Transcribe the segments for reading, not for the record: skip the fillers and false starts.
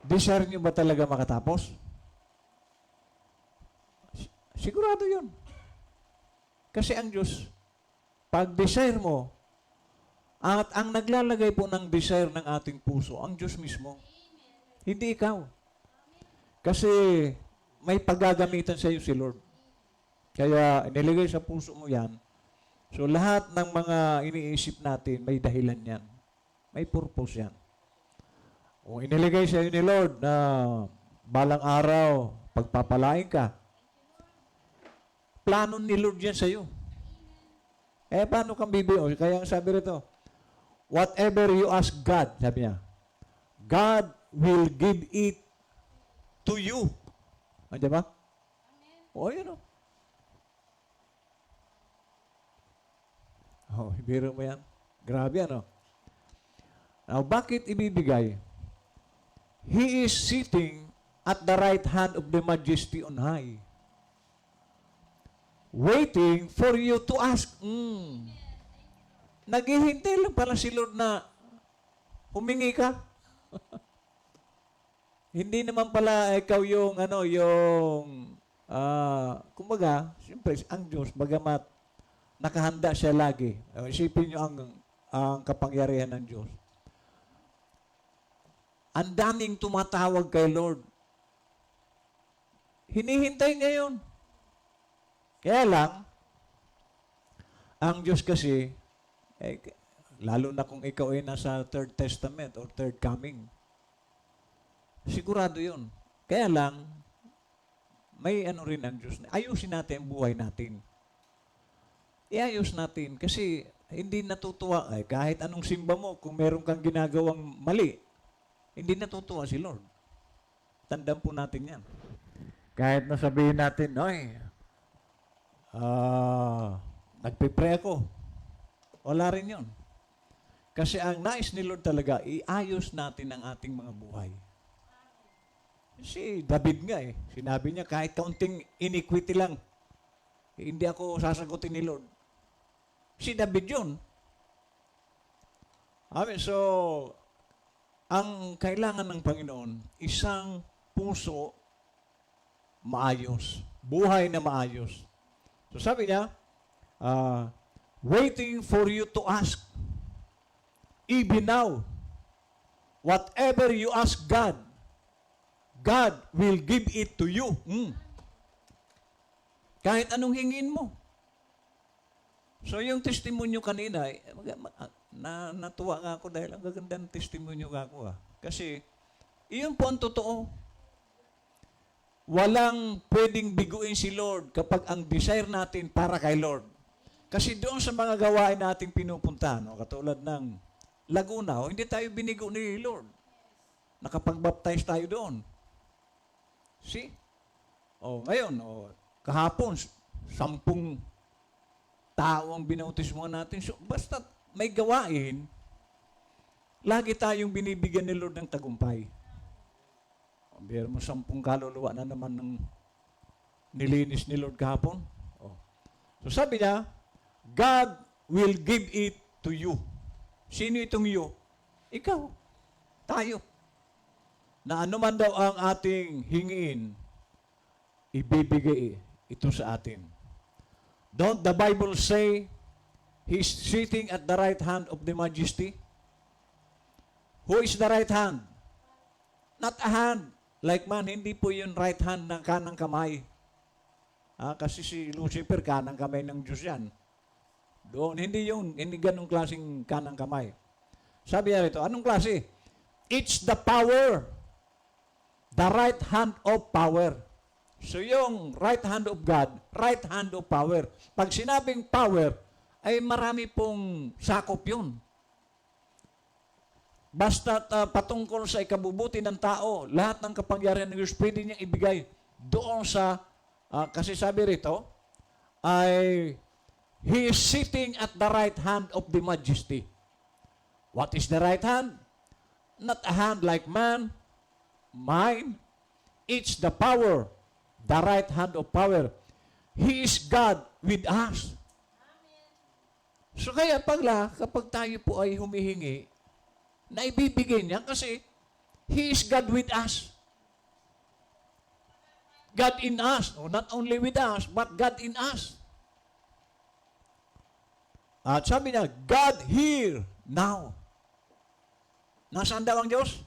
Desire nyo ba talaga makatapos? Sigurado yun. Kasi ang Diyos, pag desire mo, at ang naglalagay po ng desire ng ating puso, ang Diyos mismo. Hindi ikaw. Kasi may paggagamitan sa iyo si Lord. Kaya inilagay sa puso mo yan. So lahat ng mga iniisip natin, may dahilan yan. May purpose yan. Kung inilagay sa iyo ni Lord na balang araw, pagpapalain ka, plano ni Lord yan sa iyo. Paano kang bibiyo? Kaya ang sabi rito, whatever you ask God, sabi niya, God will give it to you. Andiyan ba? O, yun o. Biro mo yan. Grabe ano. Now, bakit ibibigay? He is sitting at the right hand of the majesty on high. Waiting for you to ask. Naghihintay lang pala si Lord na humingi ka. Hindi naman pala ikaw yung kumbaga, siyempre ang Diyos bagamat nakahanda siya lagi. Isipin niyo ang kapangyarihan ng Diyos. Ang daming tumatawag kay Lord. Hinihintay niya yun. Kaya lang, ang Diyos kasi, lalo na kung ikaw ay nasa Third Testament or Third Coming, sigurado yun. Kaya lang, may rin ang Diyos. Ayusin natin ang buhay natin. Iayos natin kasi hindi natutuwa. Kahit anong simba mo, kung meron kang ginagawang mali, hindi natutuwa si Lord. Tandaan po natin yan. Kahit nasabihin natin, nagpipray ako. Wala rin yun. Kasi ang nais ni Lord talaga, iayos natin ang ating mga buhay. Si David nga sinabi niya, kahit kaunting iniquity lang, hindi ako sasagutin ni Lord. Si David yun. So, ang kailangan ng Panginoon, isang puso maayos. Buhay na maayos. So sabi niya, waiting for you to ask. Even now, whatever you ask God, God will give it to you. Kahit anong hingin mo. So yung testimonyo kanina, natuwa nga ako dahil ang gaganda ng testimonyo nga ako. Kasi, iyon po ang totoo. Walang pwedeng biguin si Lord kapag ang desire natin para kay Lord. Kasi doon sa mga gawain nating pinupuntahan, katulad ng Laguna, hindi tayo binigo ni Lord. Nakapag-baptize tayo doon. See? Ngayon, kahapon, 10 tao ang binautismo natin. So, basta may gawain, lagi tayong binibigyan ni Lord ng tagumpay. Biro mo 10 kaluluwa na naman ng nilinis ni Lord kahapon. So sabi niya, God will give it to you. Sino itong you? Ikaw. Tayo. Na ano man daw ang ating hingiin, ibibigay ito sa atin. Don't the Bible say, He's sitting at the right hand of the majesty? Who is the right hand? Not a hand. Like man, hindi po yun right hand ng kanang kamay. Kasi si Lucifer, kanang kamay ng Diyos yan. Doon, hindi yun. Hindi ganong klaseng kanang kamay. Sabi niya rito, anong klase? It's the power. The right hand of power. So yung right hand of God, right hand of power. Pag sinabing power, ay marami pong sakop yun. Basta patungkol sa ikabubuti ng tao, lahat ng kapangyarihan ng Diyos pwede niyang ibigay doon sa, kasi sabi rito, ay He is sitting at the right hand of the majesty. What is the right hand? Not a hand like man, mine. It's the power, the right hand of power. He is God with us. So kaya kapag tayo po ay humihingi, na ibibigay niya kasi He is God with us. God in us. No, not only with us, but God in us. At sabi niya, God here, now. Nasaan daw ang Diyos?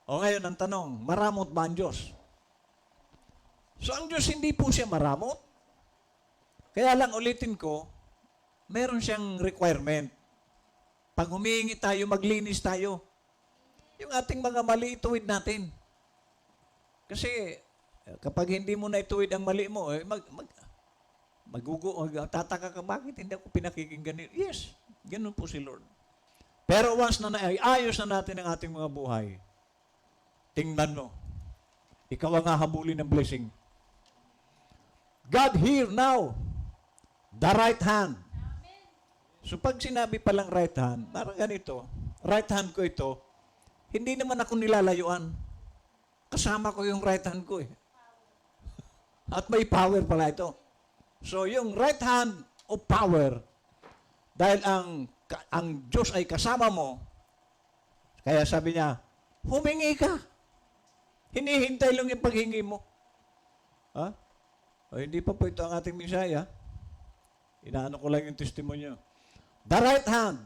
O ngayon ang tanong, maramot ba ang Diyos? So ang Diyos hindi po siya maramot. Kaya lang ulitin ko, meron siyang requirement. Pag humihingi tayo, maglinis tayo. Yung ating mga mali, ituwid natin. Kasi kapag hindi mo na ituwid ang mali mo, tataka ka, bakit hindi ako pinakikinggan? Yes, ganun po si Lord. Pero once na ayos na natin ang ating mga buhay, tingnan mo, ikaw ang hahabulin ng blessing. God here now, the right hand. So pag sinabi palang right hand, parang ganito, right hand ko ito, hindi naman ako nilalayuan. Kasama ko yung right hand ko eh. At may power pala ito. So yung right hand of power, dahil ang Diyos ay kasama mo, kaya sabi niya, humingi ka. Hinihintay lang yung paghingi mo. Ha? O, hindi pa po ito ang ating misaya. Inaano ko lang yung testimonyo. The right hand,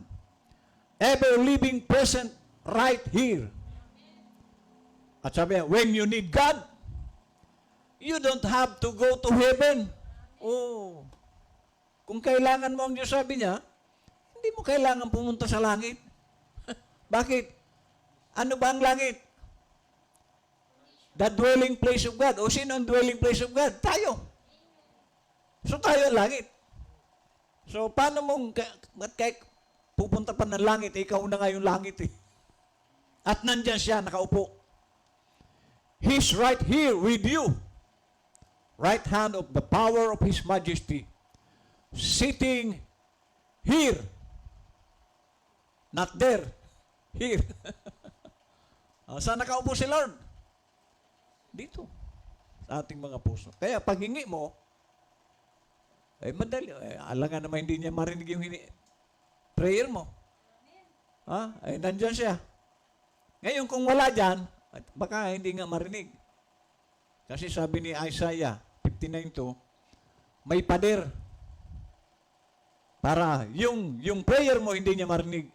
ever living present right here. At sabi niya, when you need God, you don't have to go to heaven. Oh. Kung kailangan mo ang Diyos, sabi niya, hindi mo kailangan pumunta sa langit. Bakit? Ano ba ang langit? The dwelling place of God. O sino ang dwelling place of God? Tayo. So tayo ang langit. So paano mong pupunta pa ng langit, ikaw na nga yung langit eh. At nandyan siya, nakaupo. He's right here with you. Right hand of the power of His majesty. Sitting here. Not there. Here. Saan nakaupo si Lord? Dito. Sa ating mga puso. Kaya paghingi mo, madali. Alangan naman hindi niya marinig yung prayer mo. Nandyan siya. Ngayon kung wala dyan, baka hindi nga marinig. Kasi sabi ni Isaiah 59:2, may pader. Para yung prayer mo hindi niya marinig.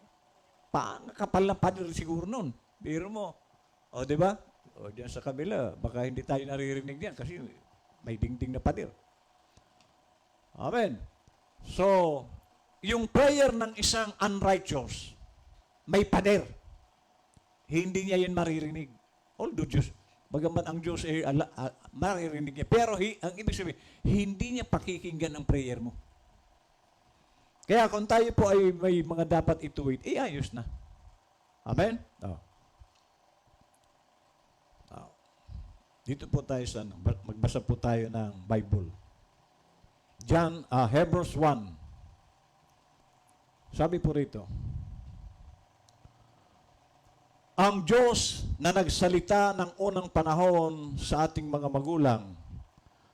Kapal na pader siguro nun. Biro mo. O, di ba? O, diyan sa kabila, baka hindi tayo naririnig diyan kasi may dingding na pader. Amen. So, yung prayer ng isang unrighteous, may pader. Hindi niya yan maririnig. Although Diyos, bagaman ang Diyos ay maririnig niya. Pero ang ibig sabihin, hindi niya pakikinggan ang prayer mo. Kaya kung tayo po ay may mga dapat ituwid, ayos na. Amen? Dito po tayo magbasa po tayo ng Bible. Hebrews 1. Sabi po rito, ang Diyos na nagsalita ng unang panahon sa ating mga magulang,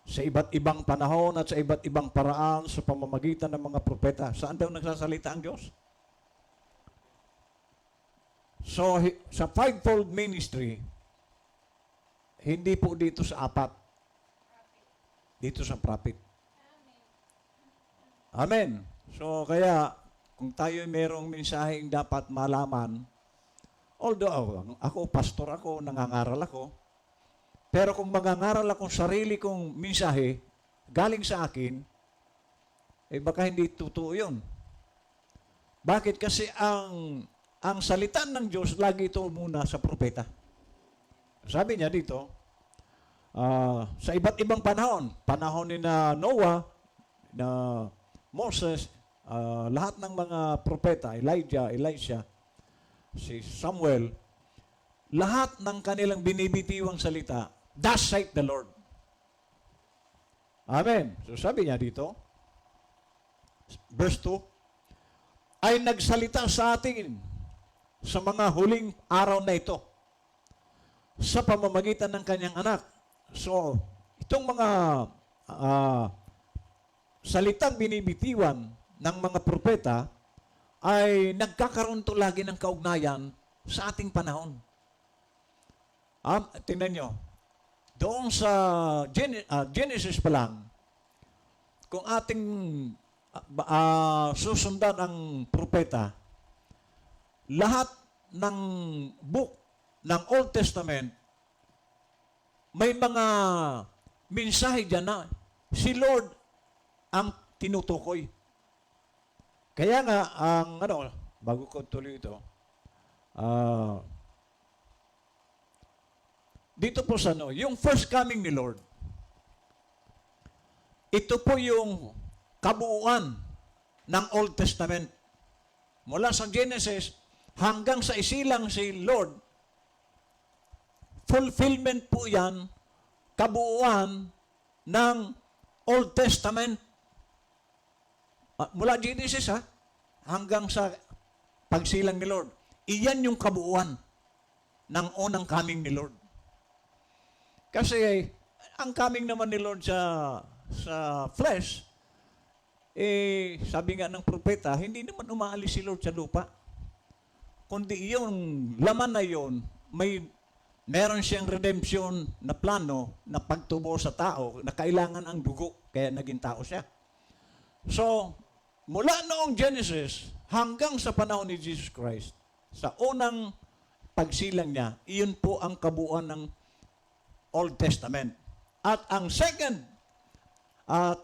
sa iba't ibang panahon at sa iba't ibang paraan sa pamamagitan ng mga propeta. Saan daw nagsasalita ang Diyos? So, sa fivefold ministry, hindi po dito sa apat. Dito sa prophet. Amen. So, kaya, kung tayo merong mensaheng dapat malaman, although ako, pastor ako, nangangaral ako, pero kung mangangaral akong sarili kong mensahe, galing sa akin, baka hindi totoo yun. Bakit? Kasi ang salita ng Diyos, lagi ito muna sa propeta. Sabi niya dito, sa iba't ibang panahon ni na Noah, na Moses, lahat ng mga propeta, Elijah, Elisha, si Samuel, lahat ng kanilang binibitiwang salita, thus saith the Lord. Amen. So sabi niya dito, verse 2, ay nagsalita sa atin sa mga huling araw na ito sa pamamagitan ng kanyang anak. So, itong mga salitang binibitiwan ng mga propeta ay nagkakaroon to lagi ng kaugnayan sa ating panahon. Tingnan nyo, doon sa Genesis pa lang, kung ating susundan ang propeta, lahat ng book ng Old Testament, may mga mensahe dyan na si Lord ang tinutukoy. Kaya nga, bago ko tuloy ito, dito po sa yung first coming ni Lord, ito po yung kabuuan ng Old Testament. Mula sa Genesis hanggang sa isilang si Lord, fulfillment po yan, kabuuan ng Old Testament. Mula Genesis hanggang sa pagsilang ni Lord. Iyan yung kabuuan ng unang coming ni Lord. Kasi ang coming naman ni Lord sa flesh, sabi nga ng propeta, hindi naman umaalis si Lord sa lupa. Kundi yung laman na yon, meron siyang redemption na plano na pagtubo sa tao na kailangan ang dugo, kaya naging tao siya. So, mula noong Genesis hanggang sa panahon ni Jesus Christ, sa unang pagsilang niya, iyon po ang kabuuan ng Old Testament. At ang Second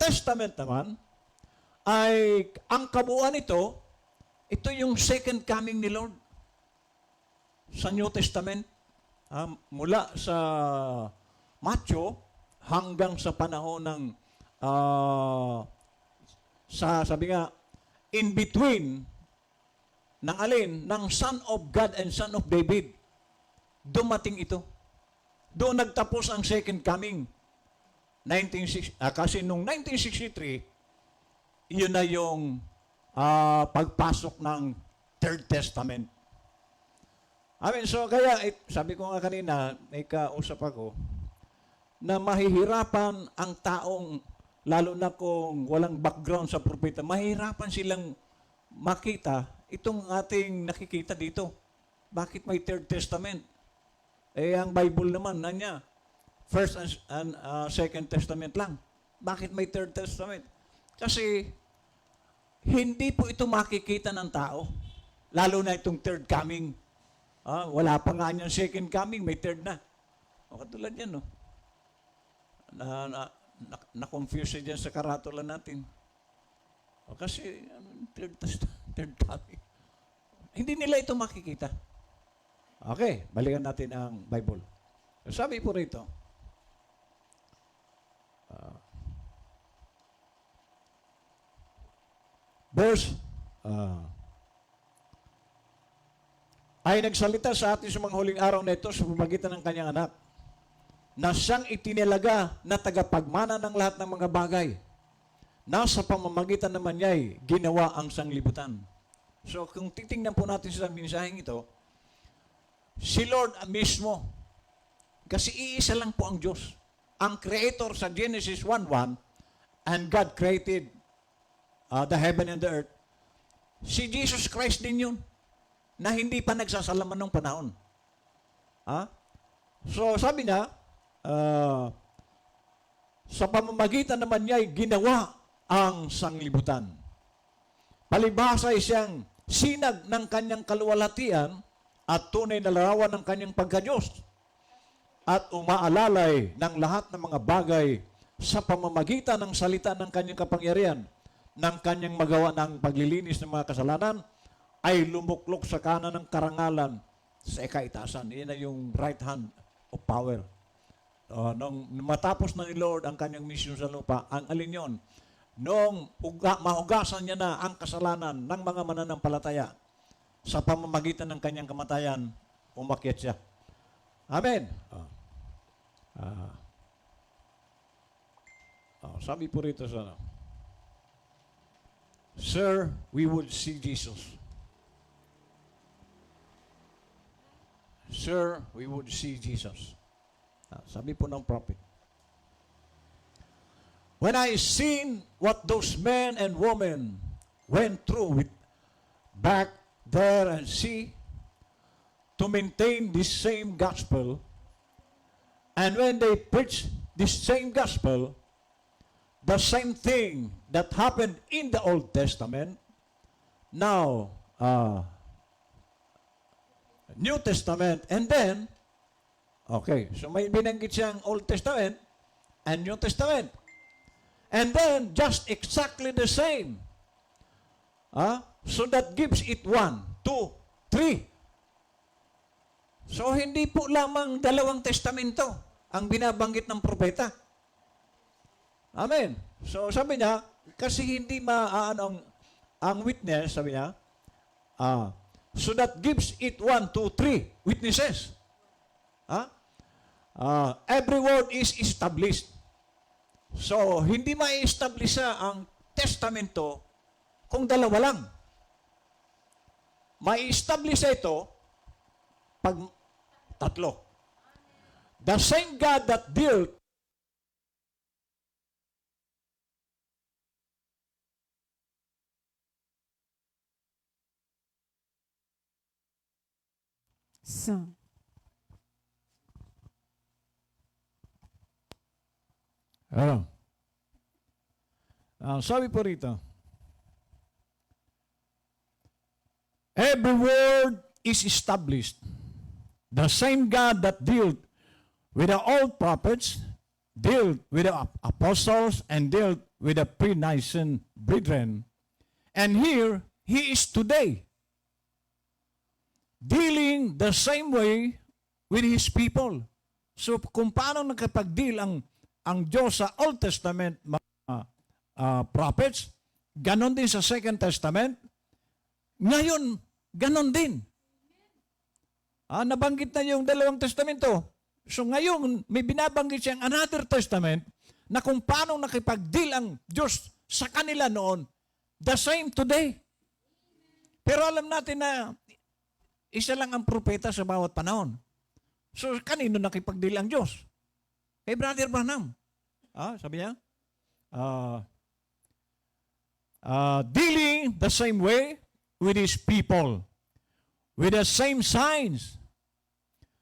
Testament naman, ay ang kabuuan ito yung second coming ni Lord sa New Testament. Mula sa Matthew hanggang sa panahon ng sabi nga, in between ng Son of God and Son of David, dumating ito. Doon nagtapos ang second coming. Kasi noong 1963, yun na yung pagpasok ng Third Testament. So kaya, sabi ko nga kanina, may kausap ako, na mahihirapan ang taong, lalo na kung walang background sa propeta, mahihirapan silang makita itong ating nakikita dito. Bakit may Third Testament? Ang Bible naman, First and Second Testament lang. Bakit may Third Testament? Kasi hindi po ito makikita ng tao. Lalo na itong third coming. Wala pa nga niyang second coming, may third na. Katulad yan, no? Na-confuse dyan sa karatula natin. Kasi third coming. Hindi nila ito makikita. Okay, balikan natin ang Bible. Sabi po rito, verse, ay nagsalita sa atin sa mga huling araw na ito sa pamamagitan ng kanyang anak, na siyang itinilaga na tagapagmana ng lahat ng mga bagay, na sa pamamagitan naman niya'y ginawa ang sanglibutan. So, kung titingnan po natin sa mensaheng ito, si Lord mismo, kasi iisa lang po ang Diyos. Ang Creator sa Genesis 1:1, and God created the heaven and the earth. Si Jesus Christ din yun, na hindi pa nagsasalaman ng panahon. So, sabi niya, sa pamamagitan naman niya ay ginawa ang sanglibutan. Palibhasa ay siyang sinag ng kanyang kaluwalhatian at tunay na larawan ng kanyang pagka-Diyos at umaalalay ng lahat ng mga bagay sa pamamagitan ng salita ng kanyang kapangyarihan, ng kanyang magawa ng paglilinis ng mga kasalanan, ay lumuklok sa kanan ng karangalan sa ikaitasan. Iyan na yung right hand of power. Nung matapos na ni Lord ang kanyang mission sa lupa, ang alin yun? Nung mahugasan niya na ang kasalanan ng mga mananampalataya, sa pamamagitan ng kanyang kamatayan, umakyat siya. Amen. Sabi po rito sa Sir, we would see Jesus. Sir, we would see Jesus. Sabi po ng prophet. When I seen what those men and women went through with back there and see, to maintain this same gospel, And when they preach this same gospel, the same thing that happened in the Old Testament, now, New Testament, and then, okay, so may binanggit siyang Old Testament and New Testament. And then, just exactly the same. So that gives it 1, 2, 3. So, hindi po lamang dalawang testamento ang binabanggit ng propeta. Amen. So, sabi niya, kasi hindi ang witness, sabi niya, so that gives it 1, 2, 3 witnesses. Every word is established. So, hindi ma-establish ang testamento kung dalawa lang. Ma-establish ito pag tatlo. The same God that built So, sabi po rito, every word is established. The same God that dealt with the old prophets, dealt with the apostles, and dealt with the pre-Nicene brethren. And here, He is today, dealing the same way with His people. So, kung paano nakapag-deal ang Diyos sa Old Testament prophets, ganon din sa Second Testament, ngayon, ganon din. Nabanggit na yung dalawang testamento. So ngayon, may binabanggit siyang another testament na kung paano nakipag-deal ang Diyos sa kanila noon, the same today. Pero alam natin na isa lang ang propeta sa bawat panahon. So kanino nakipag-deal ang Diyos? Kay Brother Branham. Sabi niya, dealing the same way with His people, with the same signs,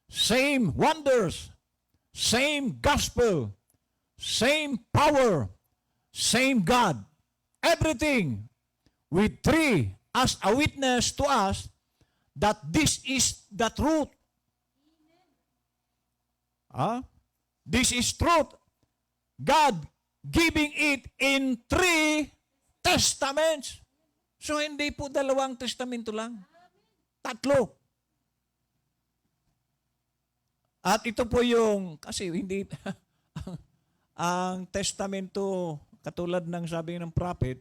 same wonders, same gospel, same power, same God. Everything with three as a witness to us that this is the truth. This is truth. God giving it in 3 testaments. So hindi po dalawang testamento lang. 3. At ito po yung, kasi hindi, ang testamento, katulad ng sabi ng prophet,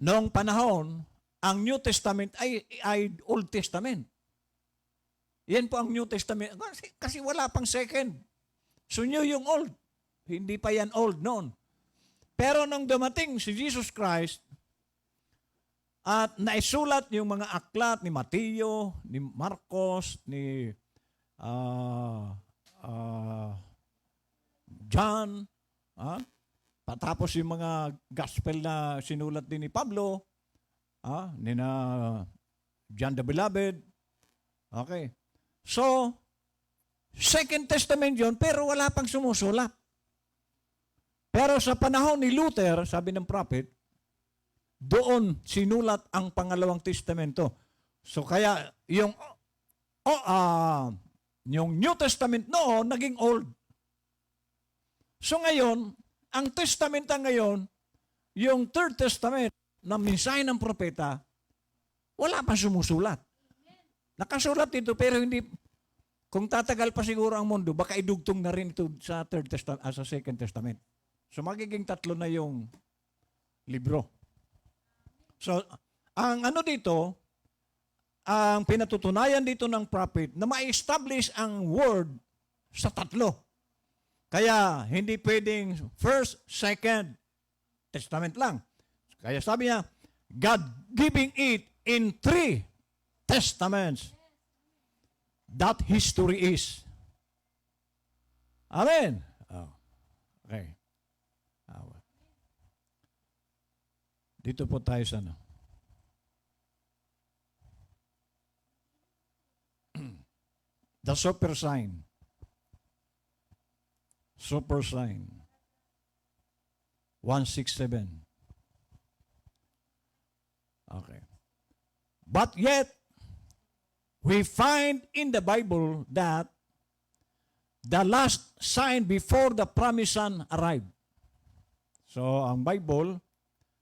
noong panahon, ang New Testament ay Old Testament. Yan po ang New Testament. Kasi wala pang second. So new yung old. Hindi pa yan old noon. Pero nung dumating si Jesus Christ, at naisulat yung mga aklat ni Mateo, ni Marcos, ni John, patapos yung mga gospel na sinulat din ni Pablo, ni na John the Beloved. Okay. So, Second Testament yun, pero wala pang sumusulat. Pero sa panahon ni Luther, sabi ng prophet, doon sinulat ang pangalawang testamento. So kaya yung New Testament noon naging old. So ngayon, ang testamento ngayon, yung Third Testament na mensahe ng propeta, wala pa sumusulat. Nakasulat ito pero hindi, kung tatagal pa siguro ang mundo, baka idugtong na rin ito sa Third Testament, sa Second Testament. So magiging 3 na yung libro. So, ang ano dito, ang pinatutunayan dito ng prophet na ma-establish ang word sa 3. Kaya, hindi pwedeng First, Second Testament lang. Kaya sabi niya, God giving it in 3 testaments. That history is. Amen. Okay. Dito po tayo sa ano. The super sign. Super sign. 167. Okay. But yet, we find in the Bible that the last sign before the promised son arrived. So, ang Bible,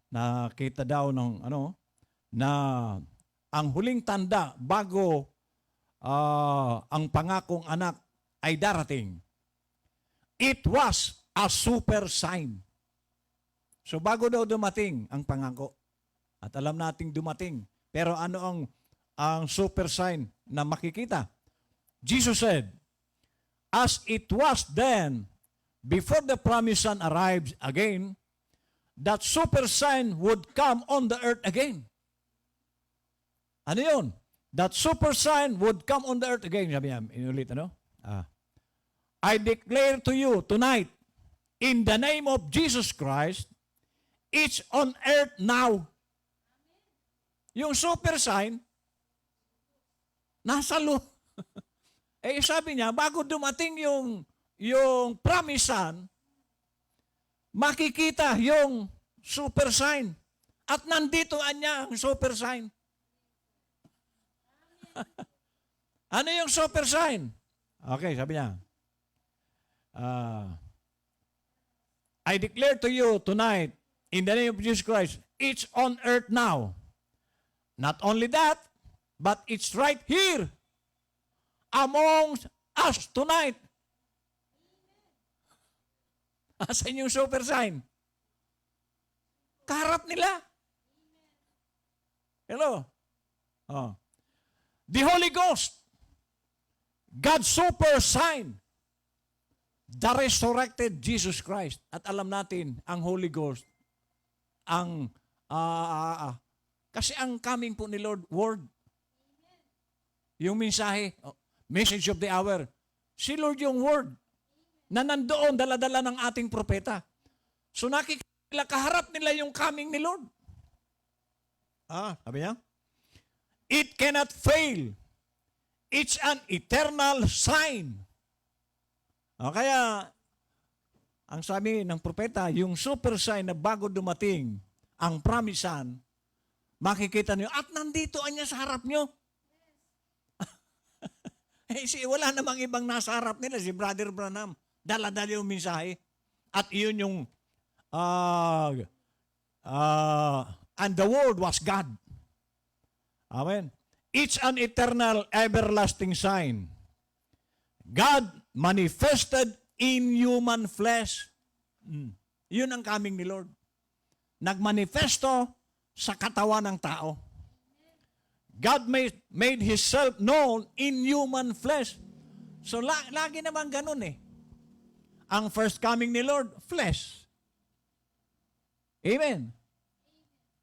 nakita daw ng na ang huling tanda bago ang pangakong anak ay darating. It was a super sign. So bago daw dumating ang pangako, at alam nating dumating, pero ano ang super sign na makikita? Jesus said, as it was then, before the promised son arrives again, that super sign would come on the earth again. Ano yun? That super sign would come on the earth again. Sabi niya, inulit, I declare to you tonight, in the name of Jesus Christ, it's on earth now. Yung super sign, nasa sabi niya, bago dumating yung promised son, makikita yung super sign. At nandito niya ang super sign. Ano yung super sign? Okay, sabi niya, I declare to you tonight, in the name of Jesus Christ, it's on earth now. Not only that, but it's right here among us tonight. Asan yung super sign? Kaharap nila. Hello? Oh. The Holy Ghost, God's super sign, the resurrected Jesus Christ. At alam natin, ang Holy Ghost, kasi ang coming po ni Lord, Word, yung mensahe, message of the hour, si Lord yung Word, na nandoon, dala-dala ng ating propeta. So nakikita, kaharap nila yung coming ni Lord. Sabi niya, it cannot fail. It's an eternal sign. Kaya, ang sabi ng propeta, yung super sign na bago dumating ang promised son, makikita niyo, at nandito niya sa harap niyo. Wala namang ibang nasa harap nila, si Brother Branham. Dala-dala yung mensahe. At iyon yung, and the Word was God. Amen. It's an eternal, everlasting sign. God manifested in human flesh. Yun ang coming ni Lord. Nagmanifesto sa katawan ng tao. God made Himself known in human flesh. So lagi naman ganun eh. Ang first coming ni Lord, flesh. Amen.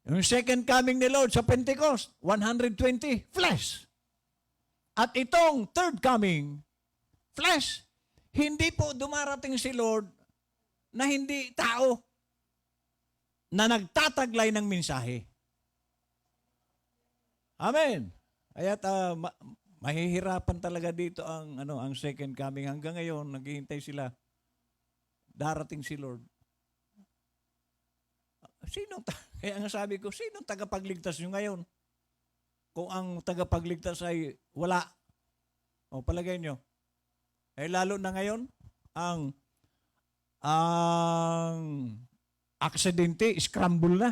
Yung second coming ni Lord sa Pentecost, 120, flesh. At itong third coming, flesh. Hindi po dumarating si Lord na hindi tao na nagtataglay ng mensahe. Amen. Kaya't mahihirapan talaga dito ang second coming. Hanggang ngayon, naghihintay sila. Darating si Lord. Kaya nga sabi ko, sinong tagapagligtas nyo ngayon? Kung ang tagapagligtas ay wala. Palagay nyo. Lalo na ngayon, ang aksidente, scramble na.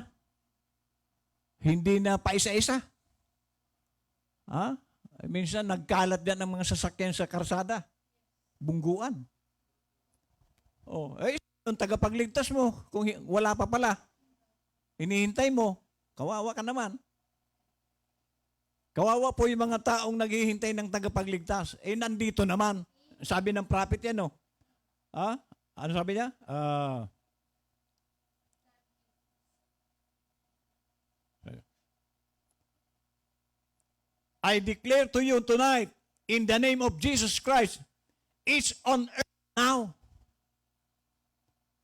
Hindi na paisa-isa. Minsan, nagkalat yan ang mga sasakyan sa karsada. Bungguan. Yung tagapagligtas mo, kung wala pa pala, hinihintay mo, kawawa ka naman. Kawawa po yung mga taong naghihintay ng tagapagligtas. Nandito naman. Sabi ng prophet yan, ano sabi niya? I declare to you tonight, in the name of Jesus Christ, it's on earth now.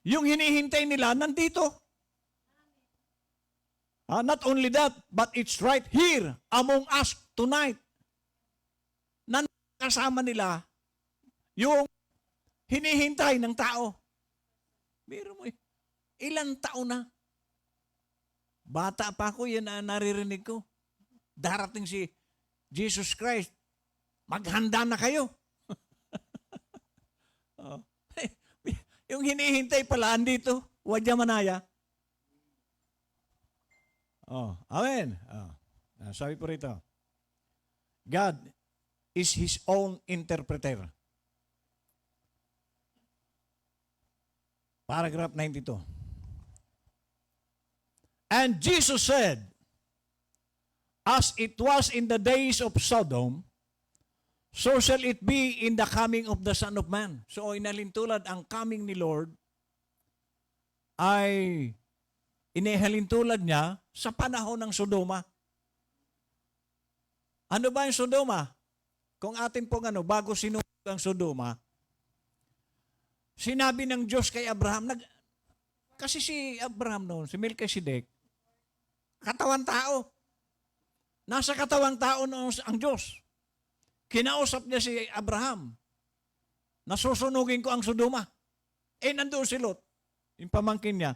Yung hinihintay nila, nandito. Not only that, but it's right here among us tonight. kasama nila yung hinihintay ng tao. Biro mo ilang taon na. Bata pa ako, yan na naririnig ko. Darating si Jesus Christ. Maghanda na kayo. Oh. Yung hinihintay pala, andito. Wadya manaya. Oh, amen. Oh. Sabi po rito, God is His own interpreter. Paragraph 92. And Jesus said, as it was in the days of Sodom, so shall it be in the coming of the Son of Man. So inalintulad ang coming ni Lord ay inihalintulad niya sa panahon ng Sodoma. Ano ba yung Sodoma? Kung atin pong bago sinunog ang Sodoma, sinabi ng Diyos kay Abraham, kasi si Abraham noon, si Melchizedek, katawan tao. Nasa katawang tao noon ang Diyos. Kinausap niya si Abraham, nasusunugin ko ang Sodoma. Nandoon si Lot, yung pamangkin niya.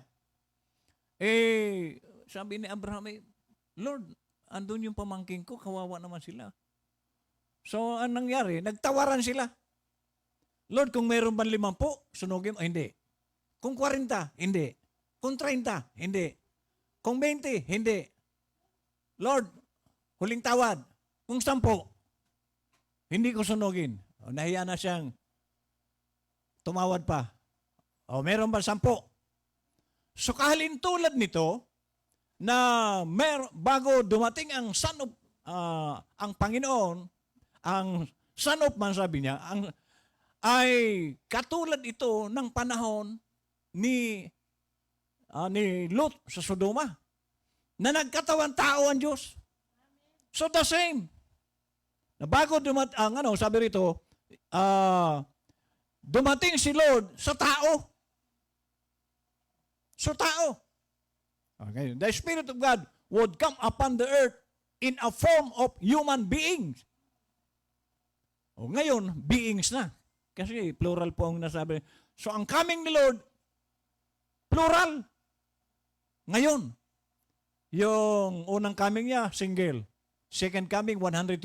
Sabi ni Abraham, Lord, andun yung pamangkin ko, kawawa naman sila. So, anong nangyari? Nagtawaran sila. Lord, kung mayroon ba 50, sunugin mo? Hindi. Kung 40, hindi. Kung 30, hindi. Kung 20, hindi. Lord, huling tawad. Kung 10, hindi ko sunugin. Nahiya na siyang tumawad pa. Meron ba 10? So kahalintulad nito, na bago dumating ang ang Panginoon, ang Son of Man, sabi niya, ay katulad ito ng panahon ni Lot sa Sodoma, na nagkatawan tao ang Diyos. So the same. Na bago sabi rito, dumating si Lord sa tao. So tao. Okay. The Spirit of God would come upon the earth in a form of human beings. Ngayon, beings na. Kasi plural po ang nasabi. So ang coming ni Lord, plural. Ngayon, yung unang coming niya, single. Second coming, 120.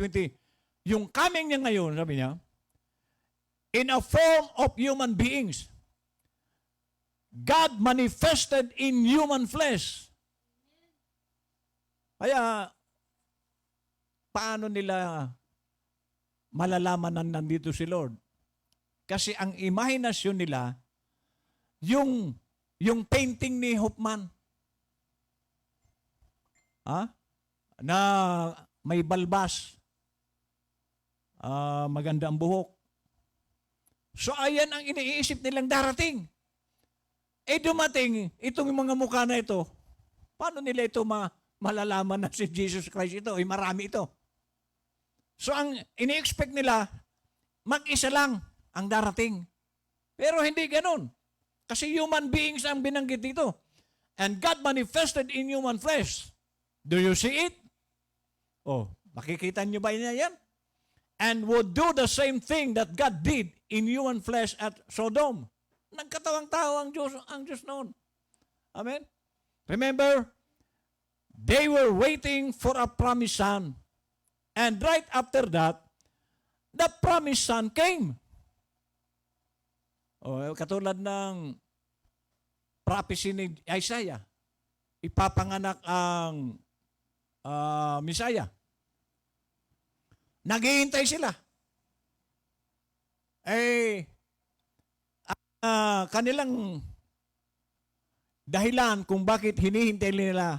Yung coming niya ngayon, sabi niya, in a form of human beings. God manifested in human flesh. Kaya, paano nila malalaman na nandito si Lord? Kasi ang imahinasyon nila, yung painting ni Hoffman, na may balbas, maganda ang buhok. So, ayan ang iniisip nilang darating. Dumating, itong mga mukha na ito, paano nila ito malalaman na si Jesus Christ ito? Marami ito. So, ang ini-expect nila, mag-isa lang ang darating. Pero hindi ganun. Kasi human beings ang binanggit dito. And God manifested in human flesh. Do you see it? Makikita nyo ba yan? And would do the same thing that God did in human flesh at Sodom. Nagkatawang tao ang Diyos noon. Amen? Remember, they were waiting for a promised son. And right after that, the promised son came. Katulad ng prophecy ni Isaiah, ipapanganak ang Messiah. Naghihintay sila. Kanilang dahilan kung bakit hinihintay nila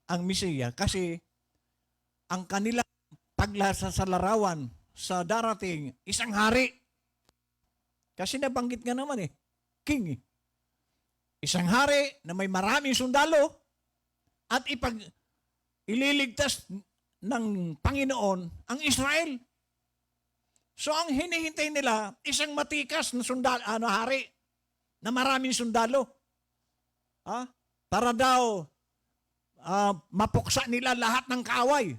ang Messiah, kasi ang kanilang paglasa sa larawan sa darating isang hari. Kasi nabanggit nga naman king. Isang hari na may maraming sundalo at ililigtas ng Panginoon ang Israel. So ang hinihintay nila, isang matikas na hari na maraming sundalo. Para daw mapuksa nila lahat ng kaaway.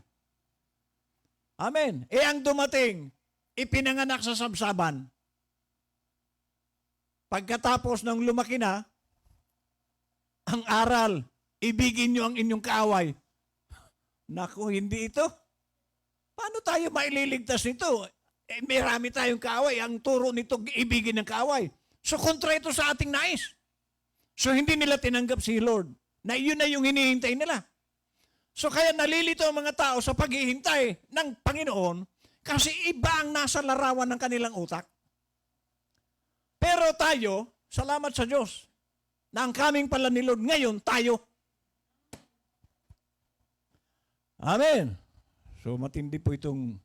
Amen. Ang dumating, ipinanganak sa sabsaban. Pagkatapos ng lumaki na, ang aral, ibigin nyo ang inyong kaaway. Naku, hindi ito. Paano tayo maililigtas nito? Marami tayong kaaway. Ang turo nito, ibigin ng kaaway. So, kontra ito sa ating nais. So, hindi nila tinanggap si Lord. Na yun na yung hinihintay nila. So, kaya nalilito ang mga tao sa paghihintay ng Panginoon kasi iba ang nasa larawan ng kanilang utak. Pero tayo, salamat sa Diyos, na ang kaming pala ni Lord ngayon, tayo. Amen. So, matindi po itong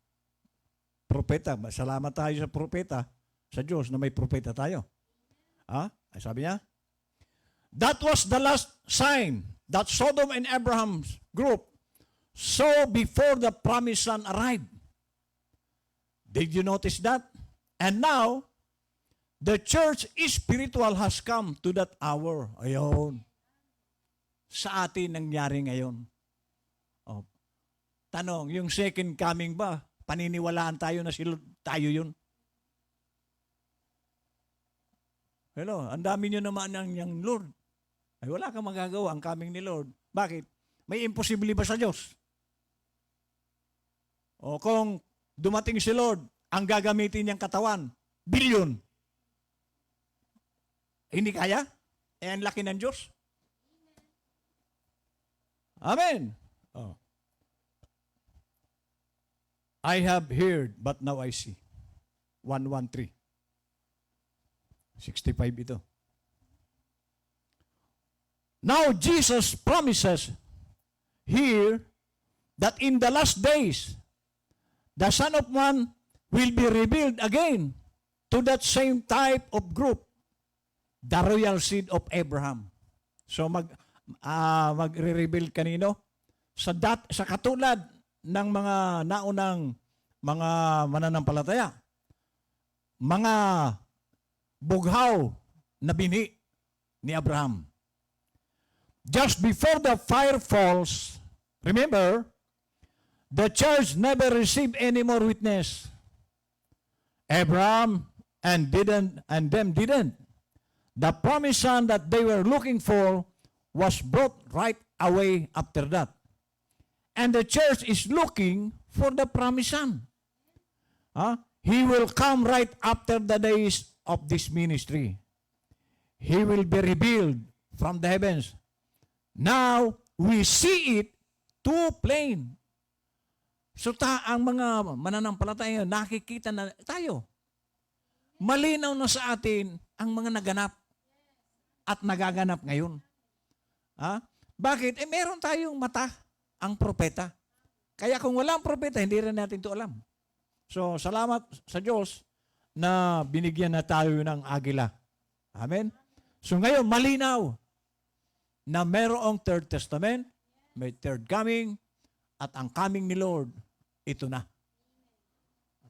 propeta. Salamat tayo sa propeta, sa Diyos na may propeta tayo. Ay sabi niya, that was the last sign that Sodom and Abraham's group saw before the promised son arrived. Did you notice that? And now, the church spiritual has come to that hour. Ayun. Sa atin nangyari ngayon. Oh. Tanong, yung second coming ba, paniniwalaan tayo na tayo yun? Hello, ang dami nyo naman ng Lord. Ay wala kang magagawa ang coming ni Lord. Bakit? May imposible ba sa Diyos? O kung dumating si Lord, ang gagamitin niyang katawan, bilyon. Hindi kaya? Eh, ang laki ng Diyos. Amen. Oh. I have heard, but now I see. 1:13. 65 ito. Now Jesus promises here that in the last days, the Son of Man will be revealed again to that same type of group, the royal seed of Abraham. So magre-reveal kanino? Sa katulad ng mga naunang mga mananampalataya. Mga bughaw na bini ni Abraham. Just before the fire falls, remember, the church never received any more witness. Abraham and them didn't. The promised son that they were looking for was brought right away after that. And the church is looking for the promised son. He will come right after the days of this ministry. He will be revealed from the heavens. Now, we see it too plain. So ang mga mananampalataya, nakikita na tayo. Malinaw na sa atin ang mga naganap at nagaganap ngayon. Bakit? Meron tayong mata, ang propeta. Kaya kung walang propeta, hindi rin natin ito alam. So, salamat sa Diyos na binigyan na tayo ng agila. Amen? So, ngayon, malinaw na merong Third Testament, may Third Coming, at ang coming ni Lord, ito na.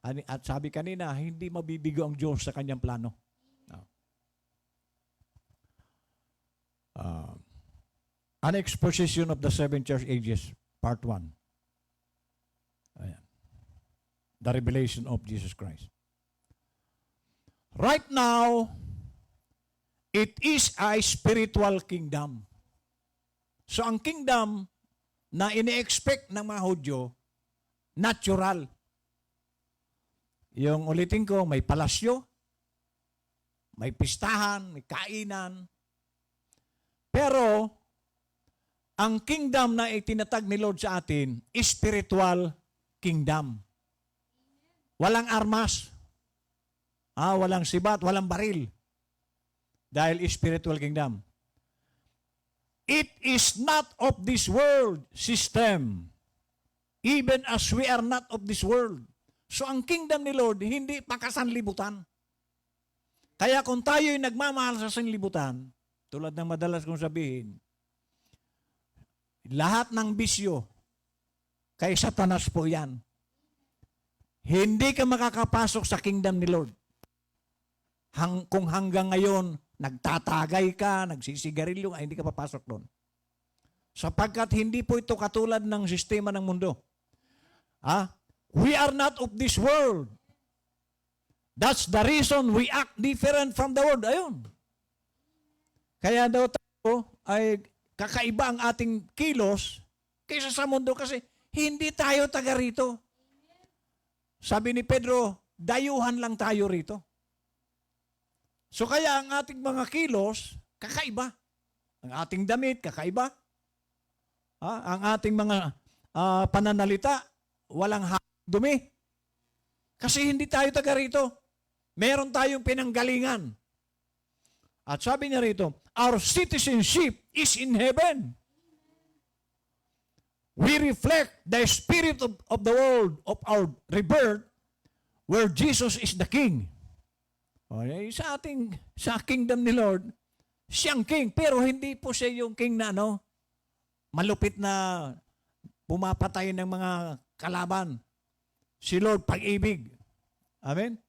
At sabi kanina, hindi mabibigo ang Diyos sa kanyang plano. An exposition of the seven church ages, part 1. Ayan. The revelation of Jesus Christ. Right now, it is a spiritual kingdom. So ang kingdom na ini-expect ng mga Hudyo, natural. Yung ulitin ko, may palasyo, may pistahan, may kainan. Pero, ang kingdom na itinatag ni Lord sa atin, spiritual kingdom. Walang armas. Walang sibat, walang baril. Dahil spiritual kingdom. It is not of this world system. Even as we are not of this world. So ang kingdom ni Lord, hindi pakasanlibutan. Kaya kung tayo'y nagmamahal sa sanlibutan, tulad ng madalas kong sabihin, lahat ng bisyo, kay Satanas po yan. Hindi ka makakapasok sa kingdom ni Lord. Kung hanggang ngayon, nagtatagay ka, nagsisigarilyo ka, hindi ka papasok doon. Sapagkat hindi po ito katulad ng sistema ng mundo. We are not of this world. That's the reason we act different from the world. Ayun. Kaya daw tayo ay kakaiba ang ating kilos kaysa sa mundo kasi hindi tayo taga rito. Sabi ni Pedro, dayuhan lang tayo rito. So kaya ang ating mga kilos, kakaiba. Ang ating damit, kakaiba. Ang ating mga pananalita, walang dumi. Kasi hindi tayo taga rito. Meron tayong pinanggalingan. At sabi niya rito, our citizenship is in heaven. We reflect the spirit of the world of our rebirth where Jesus is the King. Okay, sa kingdom ni Lord, siyang King, pero hindi po siya yung King na malupit na pumapatay ng mga kalaban. Si Lord, pag-ibig. Amen?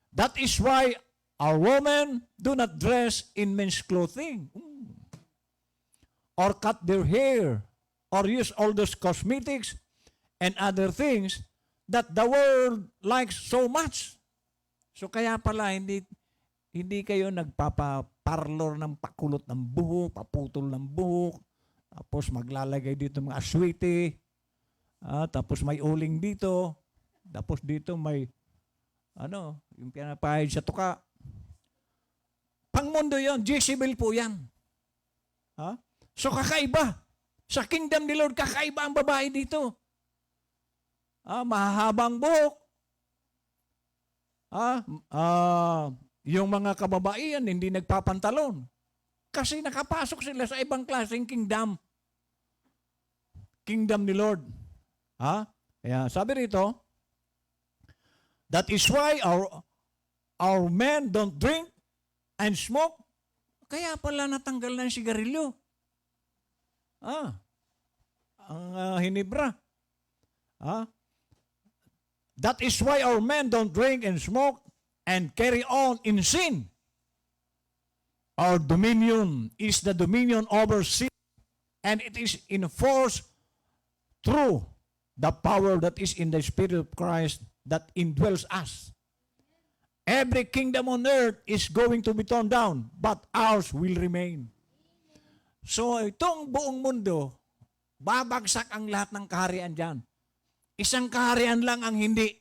That is why our women do not dress in men's clothing. Or cut their hair. Or use all those cosmetics and other things that the world likes so much. So kaya pala, hindi kayo nagpapaparlor ng pakulot ng buhok, paputol ng buhok, tapos maglalagay dito mga aswite, tapos may uling dito, tapos dito may, yung pinapahid sa tuka. Pangmundo yon, Jezebel po yan. So kakaiba. Sa kingdom ni Lord, kakaiba ang babae dito. Mahahabang buhok. Yung mga kababaihan, hindi nagpapantalon. Kasi nakapasok sila sa ibang klaseng kingdom. Kingdom ni Lord. Kaya sabi rito, that is why our men don't drink and smoke. Kaya pala natanggal na yung sigarilyo. Ang hinibra. That is why our men don't drink and smoke and carry on in sin. Our dominion is the dominion over sin, and it is enforced through the power that is in the Spirit of Christ that indwells us. Every kingdom on earth is going to be torn down, but ours will remain. So itong buong mundo, babagsak ang lahat ng kaharian dyan. Isang kaharian lang ang hindi.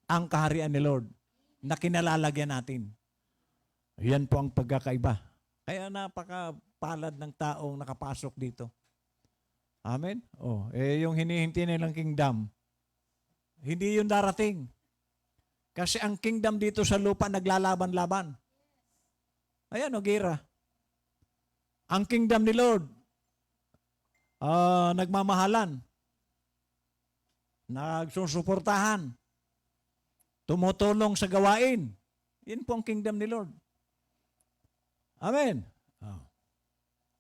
Ang kaharian ni Lord na kinalalagyan natin. Yan po ang pagkakaiba. Kaya napakapalad ng taong nakapasok dito. Amen? Yung hinihinti nilang kingdom, hindi yung darating. Kasi ang kingdom dito sa lupa naglalaban-laban. Ayan, gira. Ang kingdom ni Lord, nagmamahalan, nagsusuportahan, tumutulong sa gawain. Yan po ang kingdom ni Lord. Amen.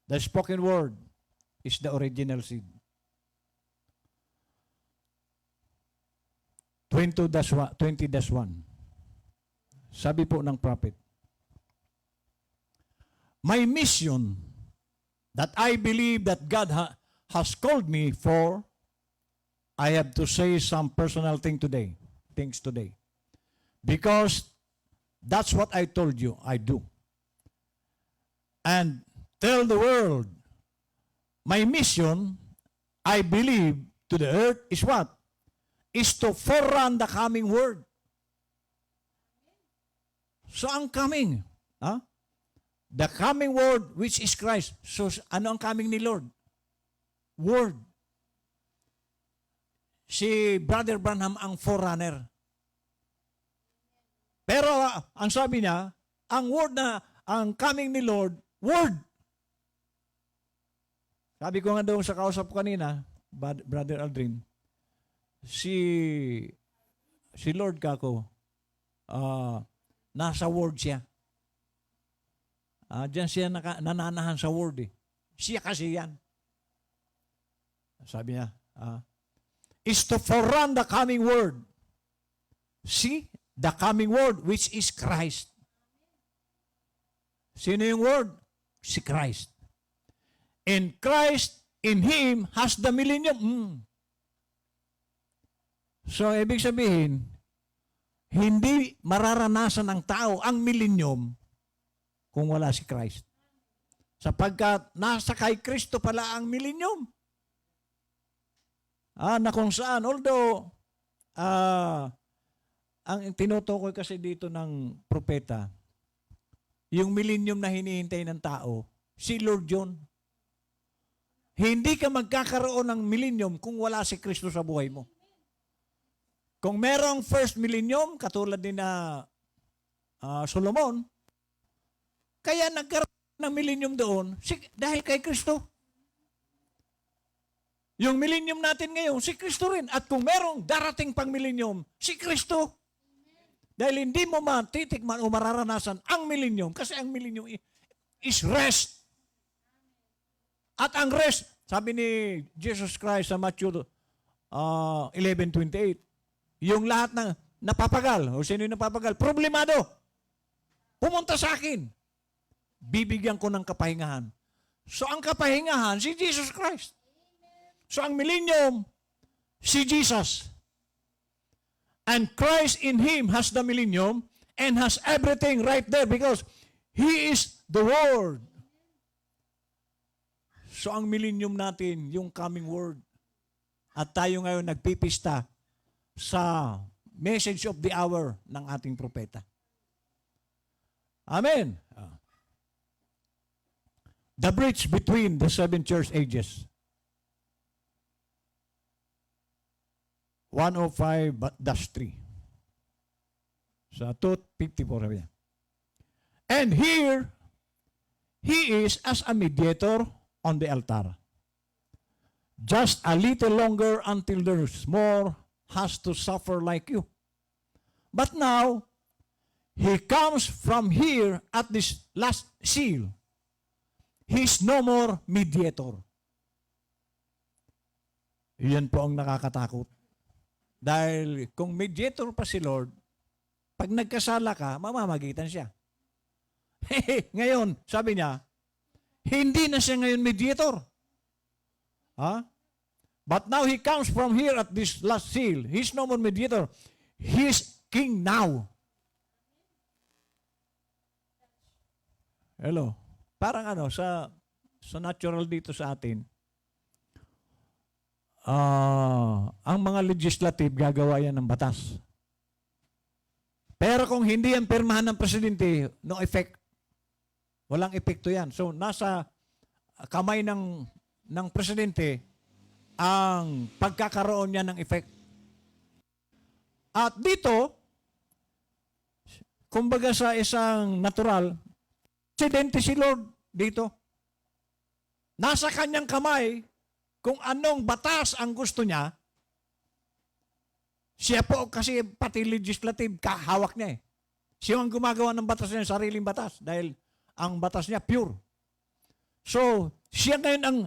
The spoken word is the original seed. 20-1. Sabi po ng prophet, my mission that I believe that God has called me for, I have to say some personal things today. Because that's what I told you I do. And tell the world, my mission, I believe, to the earth is what? Is to forerun the coming word. So ang coming, the coming word which is Christ. So ano ang coming ni Lord? Word. Si Brother Branham ang forerunner. Pero ang sabi niya, ang coming ni Lord, word. Sabi ko nga doon sa kausap ko kanina, Brother Aldrin, si Lord kako, nasa word siya. Diyan siya nananahan sa word eh. Siya kasi yan. Sabi niya, is to forerun the coming word. See, the coming word which is Christ. Sino yung word? Si Christ. And Christ, in Him, has the millennium. So, ibig sabihin, hindi mararanasan ng tao ang millennium kung wala si Christ. Sapagkat nasa kay Kristo pala ang millennium. Na kung saan, although, ang tinutukoy kasi dito ng propeta, yung millennium na hinihintay ng tao, si Lord John. Hindi ka magkakaroon ng millennium kung wala si Kristo sa buhay mo. Kung merong first millennium, katulad din na Solomon, kaya nagkaroon ng millennium doon dahil kay Kristo. Yung millennium natin ngayon, si Kristo rin. At kung merong darating pang millennium, si Kristo. Dahil hindi mo matitikman o mararanasan ang millennium kasi ang millennium is rest. At ang rest, sabi ni Jesus Christ sa Matthew 11:28, yung lahat ng napapagal, o sino yung napapagal, problemado, pumunta sa akin. Bibigyan ko ng kapahingahan. So ang kapahingahan, si Jesus Christ. So ang millennium, si Jesus. And Christ in Him has the millennium and has everything right there because He is the Word. So ang millennium natin, yung coming Word. At tayo ngayon nagpipista sa message of the hour ng ating propeta. Amen. The bridge between the seven church ages. 105-3. Sa 254 sabi niya. And here, He is as a mediator on the altar. Just a little longer until there's more has to suffer like you. But now, He comes from here at this last seal. He's no more mediator. Yan po ang nakakatakot. Dahil kung mediator pa si Lord, pag nagkasala ka, mamamagitan siya. Ngayon, sabi niya, hindi na siya ngayon mediator. But now He comes from here at this last seal. He's no more mediator. He's king now. Hello. Parang sa natural dito sa atin, ang mga legislative gagawa yan ng batas. Pero kung hindi yan pirmahan ng presidente, no effect. Walang epekto yan. So, nasa kamay ng presidente ang pagkakaroon niya ng effect. At dito, kumbaga sa isang natural, presidente si Lord dito. Nasa kanyang kamay kung anong batas ang gusto niya. Siya po kasi pati legislative, kahawak niya eh. Siya ang gumagawa ng batas niya, sariling batas, dahil ang batas niya pure. So, siya ngayon ang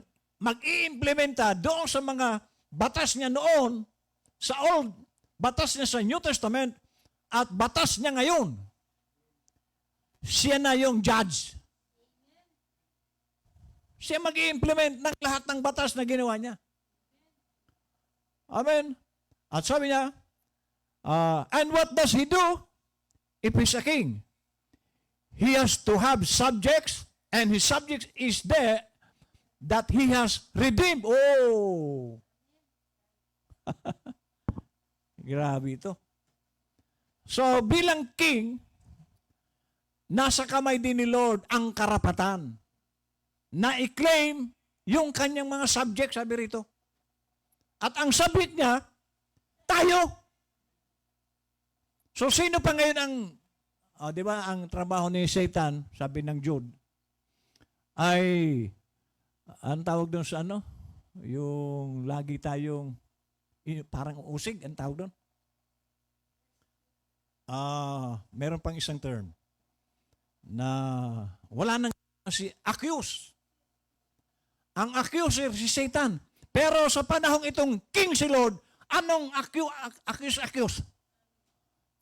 mag-i-implementa doon sa mga batas niya noon, sa Old, batas niya sa New Testament, at batas niya ngayon. Siya na yung judge. Siya mag-i-implement ng lahat ng batas na ginawa niya. Amen. At sabi niya, and what does He do? If He's a king, He has to have subjects, and His subjects is there that He has redeemed. Oh! Grabe ito. So, bilang king, nasa kamay din ni Lord ang karapatan na i-claim yung kanyang mga subject, sabi rito. At ang subject niya, tayo. So, sino pa ngayon ang, di ba, ang trabaho ni Satan, sabi ng Jude, ay, ang tawag doon sa yung lagi tayong, parang usig, ang tawag doon. Meron pang isang term na wala nang si accuse. Ang accuser si Satan. Pero sa panahong itong king si Lord, anong accuse?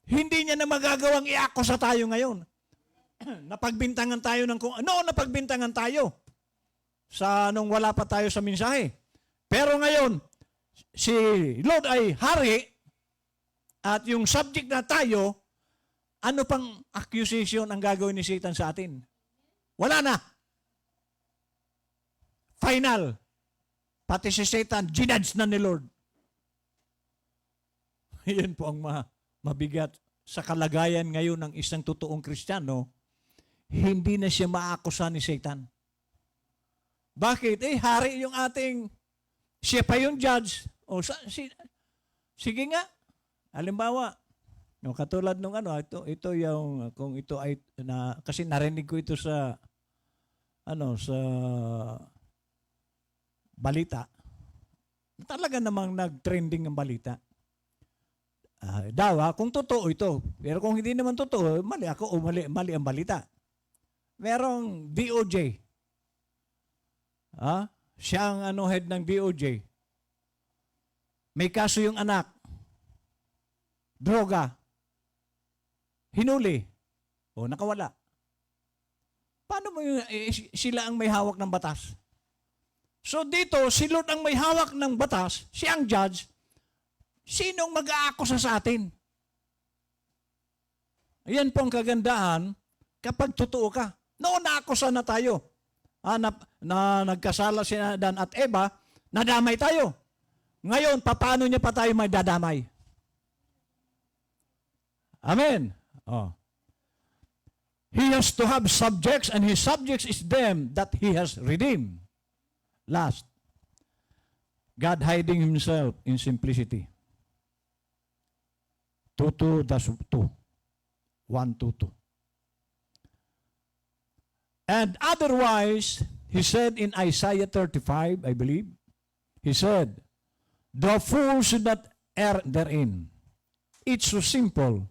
Hindi niya na magagawang i-akusa tayo ngayon. Napagbintangan tayo ng kung ano, napagbintangan tayo sa nung wala pa tayo sa mensahe. Pero ngayon, si Lord ay hari, at yung subject na tayo, ano pang accusation ang gagawin ni Satan sa atin? Wala na. Final. Pati si Satan, ginudge na ni Lord. Yan po ang mabigat sa kalagayan ngayon ng isang totoong Kristiyano, hindi na siya maakusa ni Satan. Bakit? Hari yung ating, siya pa yung judge. Sige nga. Halimbawa, katulad nung ito yung, kung ito ay, kasi narinig ko ito sa, sa balita. Talaga namang nag-trending ang balita. Kung totoo ito. Pero kung hindi naman totoo, mali ako o mali ang balita. Merong DOJ. Siya ang head ng DOJ. May kaso yung anak. Droga. Hinuli. O nakawala. Paano mo sila ang may hawak ng batas? So dito, si Lord ang may hawak ng batas, siya ang judge. Sinong mag-aakusa sa atin? Ayan po ang kagandahan kapag totoo ka. Noon naakusa na tayo. Nagkasala si Adan at Eva, nadamay tayo. Ngayon, paano niya pa tayo may dadamay? Amen. He has to have subjects, and his subjects is them that he has redeemed. Last, God hiding himself in simplicity. 2:2, 1:2. And otherwise, he said in Isaiah 35, I believe, he said, the fool should not err therein. It's so simple.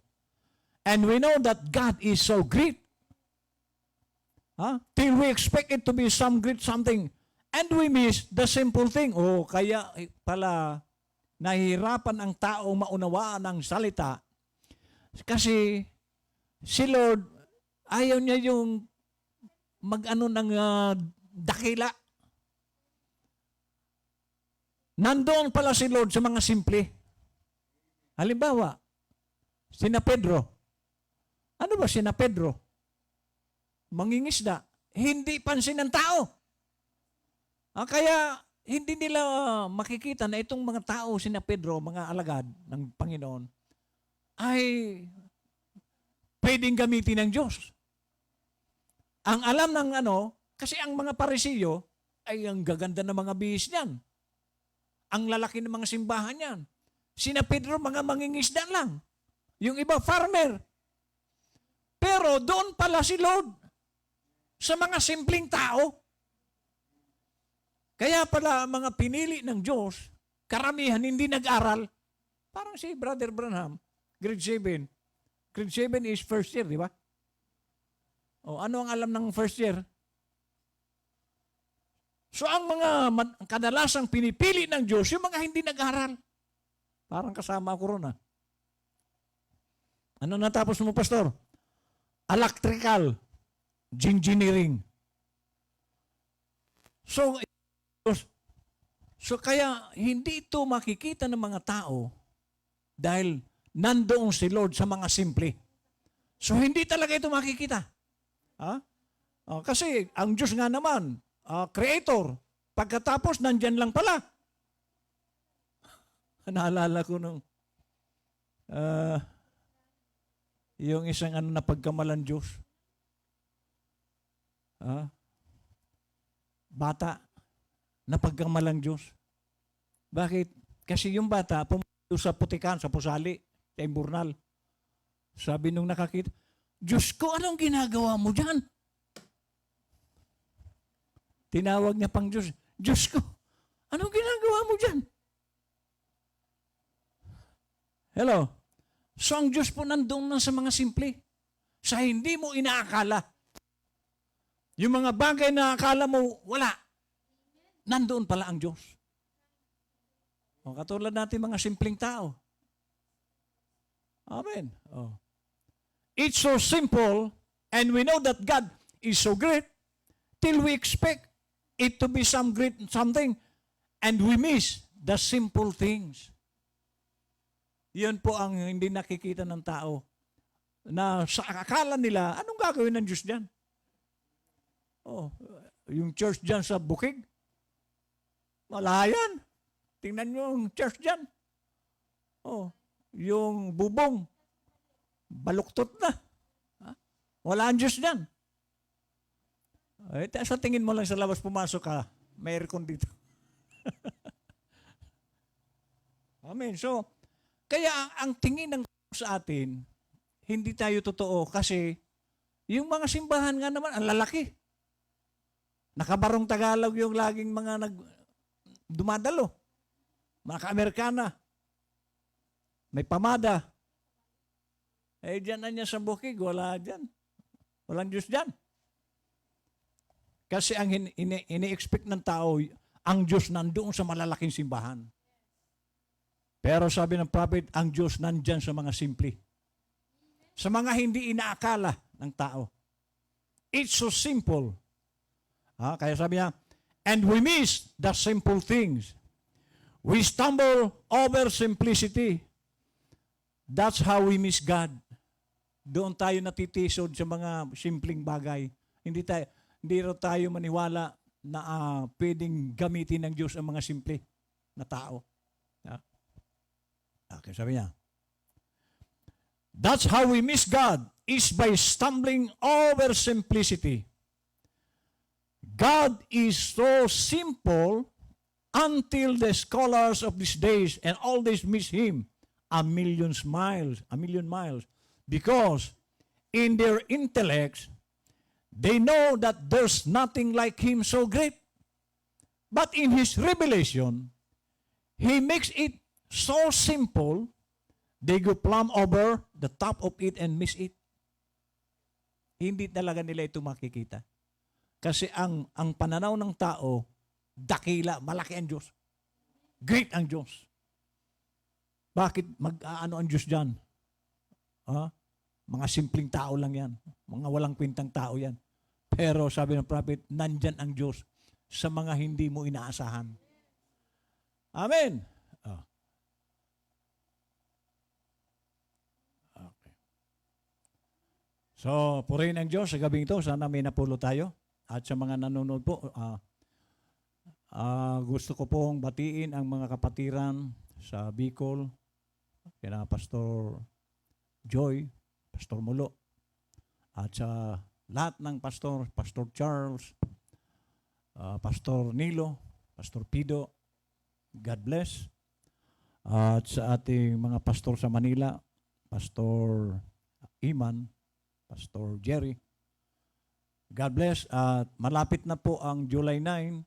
And we know that God is so great. Till we expect it to be some great something. And we miss the simple thing. Kaya pala, nahihirapan ang taong maunawaan ang salita kasi si Lord, ayaw niya yung ng dakila. Nandoon pala si Lord sa mga simple. Halimbawa, sina Pedro. Ano ba sina Pedro? Mangingisda. Hindi pansin ng tao. Kaya hindi nila makikita na itong mga tao, sina Pedro, mga alagad ng Panginoon, ay pwedeng gamitin ng Diyos. Ang alam ng kasi ang mga Parisiyo ay ang gaganda ng mga bihis niyan. Ang lalaki ng mga simbahan niyan. Sina Pedro, mga mangingisda lang. Yung iba, farmer. Pero doon pala si Lord sa mga simpleng tao. Kaya pala mga pinili ng Diyos, karamihan hindi nag-aral. Parang si Brother Branham, grade 7. Grade 7 is first year, di ba? Ano ang alam ng first year? So ang mga kadalasang pinipili ng Diyos, yung mga hindi nag-aral. Parang kasama ako ron. Ano natapos mo, Pastor? Electrical, engineering. So kaya hindi ito makikita ng mga tao dahil nandoon si Lord sa mga simple. So hindi talaga ito makikita. Kasi ang Diyos nga naman, creator, pagkatapos nandyan lang pala. Naalala ko nung yung isang na pagkamalan Diyos. Bata na pagkamalang Diyos. Bakit? Kasi yung bata pumunta sa putikan, sa pusali, sa imburnal. Sabi nung nakakita, Diyos ko, anong ginagawa mo dyan? Tinawag niya pang Diyos, Diyos ko, anong ginagawa mo dyan? Hello? So ang Diyos po nandun na sa mga simple. Sa hindi mo inaakala. Yung mga bagay na akala mo, wala. Nandoon pala ang Diyos. Katulad natin mga simpleng tao. Amen. It's so simple, and we know that God is so great, till we expect it to be some great something, and we miss the simple things. Yun po ang hindi nakikita ng tao. Na sa akala nila, anong gagawin ng Diyos dyan? Oh, yung church dyan sa Bukig, malayan. Tingnan nyo yung church dyan. Oh, yung bubong, baluktot na. Ha? Wala ang Diyos dyan. Sa tingin mo lang sa labas, pumasok ka, may aircon dito. Amen. So, kaya ang tingin ng sa atin, hindi tayo totoo kasi yung mga simbahan nga naman, ang lalaki. Nakabarong Tagalog yung laging mga dumadalo. Mga ka-Amerikana. May pamada. Dyan na niya sa Bukig, wala dyan. Walang Diyos dyan. Kasi ang ini-expect ng tao, ang Diyos nandoon sa malalaking simbahan. Pero sabi ng prophet, ang Diyos nandyan sa mga simple. Sa mga hindi inaakala ng tao. It's so simple. Kaya sabi niya, and we miss the simple things. We stumble over simplicity. That's how we miss God. Doon tayo natitisod sa mga simpleng bagay. Hindi raw tayo maniwala na pwedeng gamitin ng Diyos ang mga simple na tao. Okay, sabi niya, that's how we miss God, is by stumbling over simplicity. God is so simple until the scholars of these days and all this miss Him a million miles. Because in their intellects, they know that there's nothing like Him so great. But in His revelation, He makes it so simple, they go plumb over the top of it and miss it. Hindi talaga nila ito makikita. Kasi ang pananaw ng tao, dakila, malaki ang Diyos. Great ang Diyos. Bakit mag-ano ang Diyos dyan? Mga simpleng tao lang yan. Mga walang kwintang tao yan. Pero sabi ng prophet, nandyan ang Diyos sa mga hindi mo inaasahan. Amen. Okay. So, purihin ang Diyos sa gabing ito. Sana may napulo tayo. At sa mga nanonood po, gusto ko pong batiin ang mga kapatiran sa Bicol, kina Pastor Joy, Pastor Mulo, at sa lahat ng pastor, Pastor Charles, Pastor Nilo, Pastor Pido, God bless. At sa ating mga pastor sa Manila, Pastor Iman, Pastor Jerry, God bless. At malapit na po ang July 9.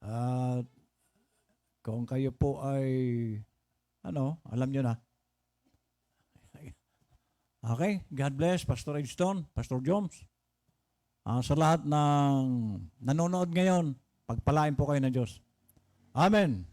At kung kayo po ay, alam nyo na. Okay, God bless, Pastor Edstone, Pastor Jones. Sa lahat ng nanonood ngayon, pagpalain po kayo ng Diyos. Amen.